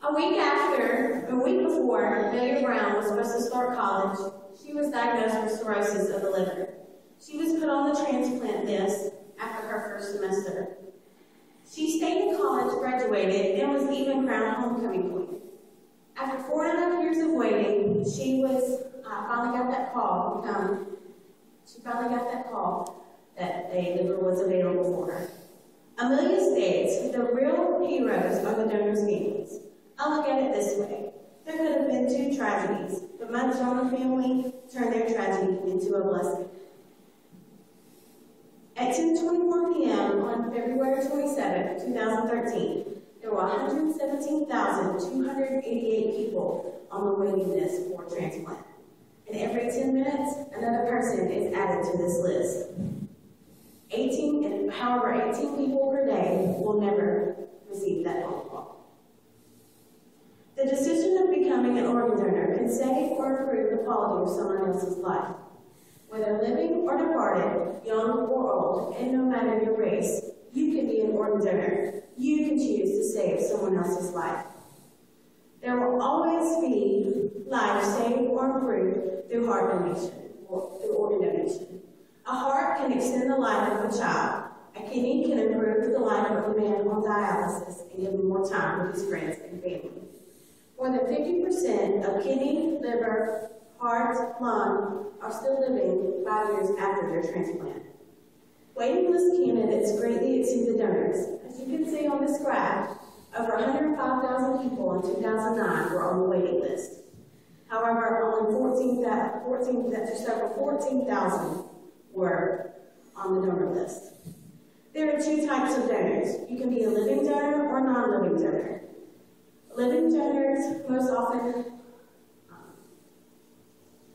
A week before Amelia Brown was supposed to start college, she was diagnosed with cirrhosis of the liver. She was put on the transplant list after her first semester. She stayed in college, graduated, and was even crowned homecoming queen. After 4.5 years of waiting, she finally got that call that a liver was available for her. Amelia states the real heroes are the donors' families. I look at it this way. There could have been 2 tragedies, but my donor family turned their tragedy into a blessing. At 10:24 p.m. on February 27, 2013, there were 117,288 people on the waiting list for transplant. And every 10 minutes, another person is added to this list. 18 people per day will never receive that phone call. The decision of becoming an organ donor can save or improve the quality of someone else's life. Whether living or departed, young or old, and no matter your race, you can be an organ donor. You can choose to save someone else's life. There will always be lives saved or improved through heart donation or through organ donation. A heart can extend the life of a child. A kidney can improve the life of a man on dialysis and give him more time with his friends and family. More than 50% of kidney, liver, heart, lung are still living 5 years after their transplant. Waiting list candidates greatly exceed the donors. As you can see on this graph, over 105,000 people in 2009 were on the waiting list. However, only 14,000 were on the donor list. There are 2 types of donors. You can be a living donor or non-living donor. Living donors most often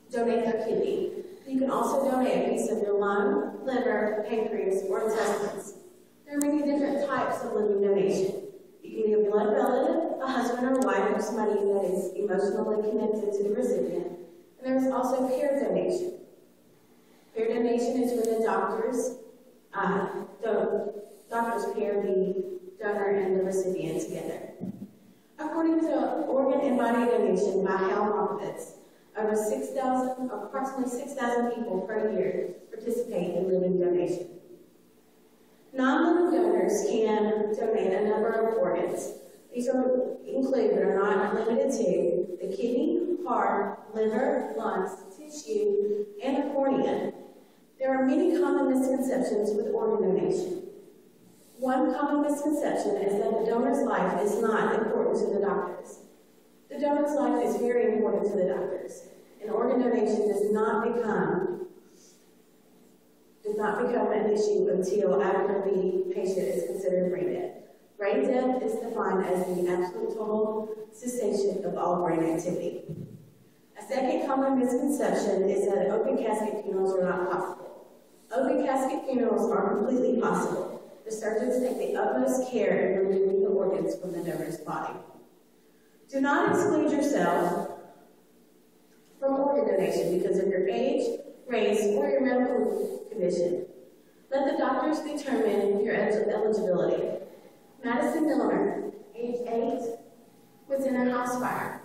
donate their kidney. You can also donate a piece of your lung, liver, pancreas, or intestines. There are many different types of living donation. You can be a blood relative, a husband or wife, or somebody that is emotionally connected to the recipient. And there is also pair donation. Pair donation is when the doctors pair the donor and the recipient together. According to Organ and Body Donation by Hal Markovitz, approximately 6,000 people per year participate in living donation. Non-living donors can donate a number of organs. These include, but are not limited to, the kidney, heart, liver, lungs, tissue, and a cornea. There are many common misconceptions with organ donation. One common misconception is that the donor's life is not important to the doctors. The donor's life is very important to the doctors, and organ donation does not become an issue until after the patient is considered brain dead. Brain death is defined as the absolute total cessation of all brain activity. A second common misconception is that open casket funerals are not possible. Open casket funerals are completely possible. The surgeons take the utmost care in removing the organs from the donor's body. Do not exclude yourself from organ donation because of your age, race, or your medical condition. Let the doctors determine your eligibility. Madison Miller, age 8, was in a house fire.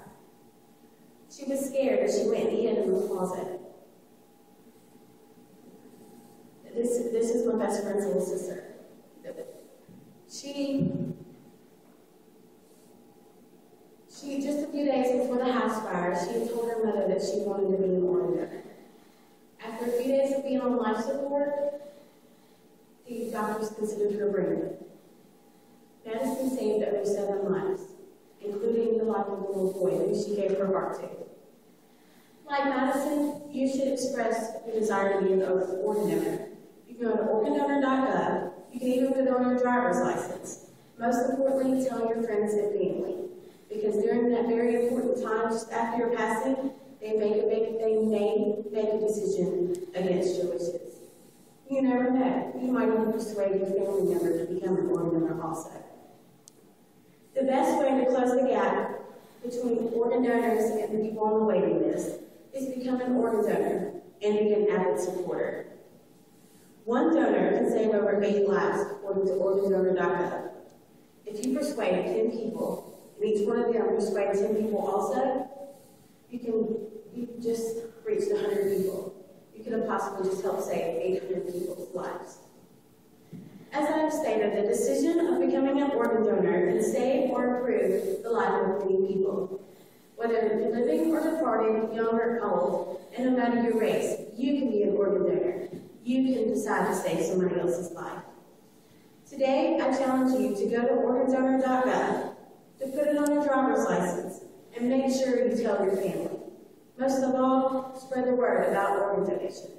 She was scared as she went and hid in the closet. This is my best friend's little sister. She just a few days before the house fire, she had told her mother that she wanted to be an organ donor. After a few days of being on life support, the doctors considered her brain dead. Madison saved over 7 lives, including the life of a little boy who she gave her heart to. Like Madison, you should express your desire to be an organ donor. You can go to organdonor.gov. You can even put on your driver's license. Most importantly, tell your friends and family, because during that very important time, just after your passing, they may make a decision against your wishes. You never know. You might even persuade your family member to become an organ donor also. The best way to close the gap between organ donors and the people on the waiting list is become an organ donor and be an avid supporter. One donor can save over 8 lives, according to organdonor.gov. If you persuade 10 people, and and each one of them persuade 10 people also, you just reached 100 people. You could have possibly just helped save 800 people's lives. As I have stated, the decision of becoming an organ donor can save or improve the life of many people. Whether living or departed, young or old, and no matter your race, you can be an organ donor. You can decide to save somebody else's life. Today, I challenge you to go to organdonor.gov, to put it on your driver's license, and make sure you tell your family. Most of all, spread the word about organ donation.